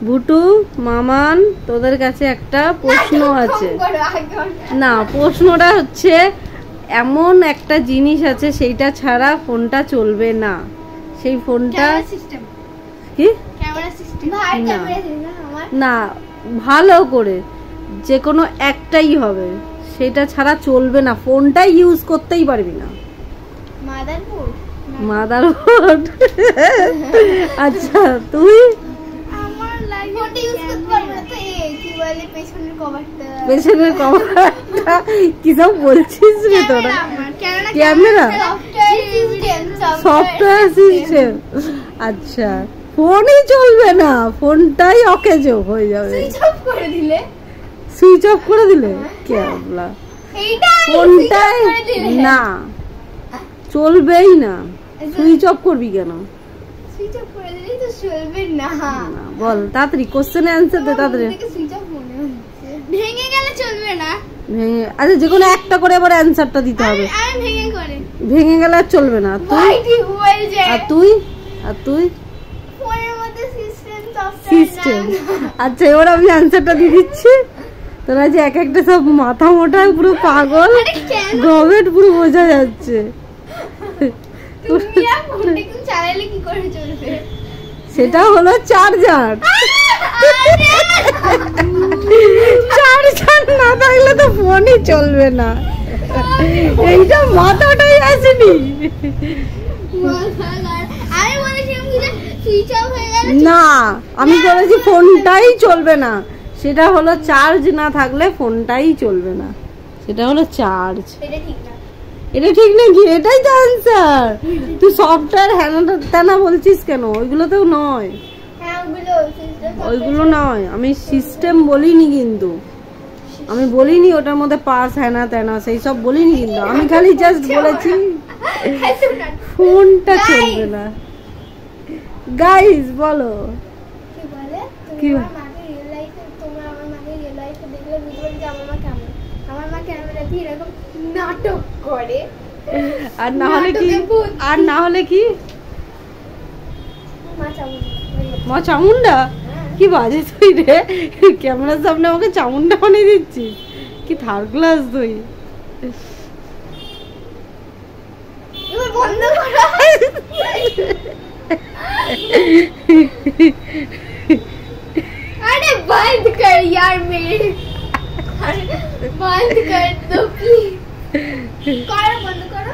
ভুটু মামান তোদের কাছে একটা প্রশ্ন আছে। না, প্রশ্নটা হচ্ছে এমন একটা জিনিস আছে সেইটা ছাড়া ফোনটা চলবে না, সেই ফোনটা কি? না, ভালো করে যে কোনো একটাই হবে, সেটা ছাড়া চলবে না, ফোনটা ইউজ করতেই পারবি না। মাদারবোর্ড। আচ্ছা তুই? পেছনের কভারটা কি সব বলছিস রে তোরা? Camera, software system. আচ্ছা, ফোনই চলবে না, ফোনটাই অকেজ হয়ে যাবে। সুইচ অফ করে দিলে কেবলা ফোনটাই না চলবেই না। সুইচ অফ করবি কেন? সুইচ অফ করে দিলেই তো চলবে না। বল তাড়াতাড়ি, কোশ্চেনের অ্যানসার দে তাড়াতাড়ি। সুইচ অফ মনে হচ্ছে ভেঙে গেলে চলবে না। ভেঙে, আচ্ছা যে কোনো একটা করে এবার অ্যানসারটা দিতে হবে। ভেঙে গেলে আর চলবে না। আর তুই? আর তুই? ফোনের মধ্যে সিস্টেম। আচ্ছা এবার আমি অ্যানসারটা দিয়ে দিচ্ছি। তোরা যে এক একটা সব মাথা মোটা পুরো পাগল, গভর্নমেন্ট পুরো বোঝা যাচ্ছে। সেটা হলো চার্জার। চার্জার না থাকলে তো ফোনই চলবে না। এইটা মাথাটাই আসেনি। না, আমি বলেছি ফোনটাই চলবে না, সেটা হলো চার্জ না থাকলে ফোনটাই চলবে না, সেটা হলো চার্জ। এটা ঠিক নাকি? এটাই তো আনসার। তুই সফটওয়্যার হ্যানা ত্যানা বলছিস কেন? ওইগুলোতেও নয়, ওইগুলো নয়। আমি সিস্টেম বলিনি, কিন্তু আমি বলিনি ওটার মধ্যে পাস হ্যানা ত্যানা সেই সব বলিনি, কিন্তু আমি খালি জাস্ট বলেছি ফোনটা চলবে না। গাইস বলো কি? নাটক করে। আর না হলে কি? আর না হলে কি? মা চামুন্ডা? কি বাজে তুই রে, ক্যামেরার সামনে আমাকে চামুন্ডা বানিয়ে দিচ্ছিস? কি থার্ড ক্লাস তুই। বন্ধ কর। अरे बंद कर यार मेरे, बंद कर दो प्लीज। करो, बंद करो।